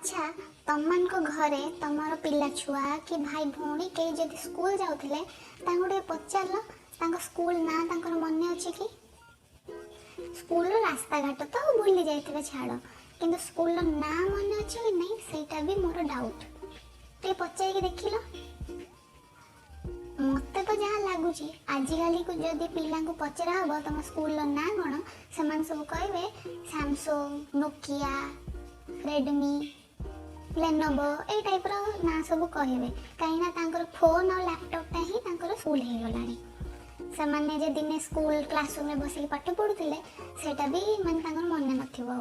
अच्छा तमन को घरे तमर पिला छुआ कि भाई भौणी के जदि स्कूल जाउथिले तांको टे पचारलो तांको स्कूल ना तांकर मने अछि कि स्कूल रो रास्ता घाट तो भूली जाइथिबे छाड़ो किंतु स्कूल रो ना मने अछि कि नहीं सेटा भी मोर डाउट टे पचाई के देखिलो मते तो जहाँ लगुच आजिकल को जदि पिला को पचरा हम तुम स्कूल ना कौन से सब कहे सैमसंग नोकिया रेडमी लेनोवो ए टाइप रो ना सब कहे कहीं फोन और लैपटॉप ही स्कूल हो गलानी से माने जे दिने स्कूल क्लासरूम में बसिक पाठ पढ़ुले सेटा भी माने मन नथिबो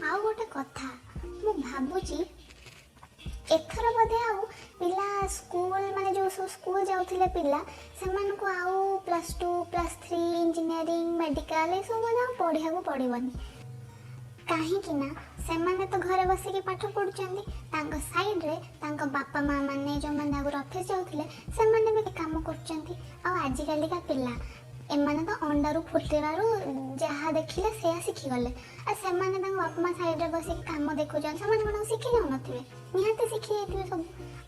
आउ गोटे कथा मु भाबुची एथर बोधे आउ पिला स्कूल माने जो सब स्कूल जाउथिले पिला सेमान को आउ +2 +3 इंजीनियरिंग मेडिकल ए सब ना पढ़िया को पड़िबनी काहे कि ना सेमाने तो घरे बसिक पाठ पढ़ुचंदी तांको साइड रे तांको बापा माँ माने जो माने आगु ऑफिस जाउथिले सेमाने भी काम करचंदी आ आजि काली का पिला एमाने तो अंडारू फुटेरारू जहा देखिले से सिखि गले आ सेमाने तांको बापा माँ साइड रे बसिक काम देखुचन सेमाने मन सिखि जाउ नथिबे निहाते सिखि जाइथिबे सब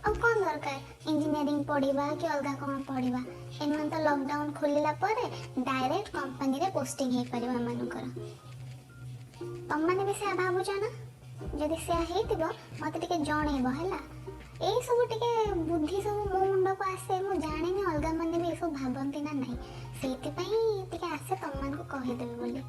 आ कोन दरकार इंजीनियरिंग पढ़िबा कि अलगा कोन पढ़िबा एमन तो लॉकडाउन खोलिला परे डायरेक्ट कंपनी रे पोस्टिंग हे परिबा मानकर तुम मैंने भी से भावुच ना जदि से हेतिबो मते टिके जणेबो हला ए सब टिके बुद्धि सब मो मुंड को आसे मु जाने ने अलगा माने भी सब भाबंती ना नहीं सेति पई टिके आसे तुम मन को कहि देबे बोली।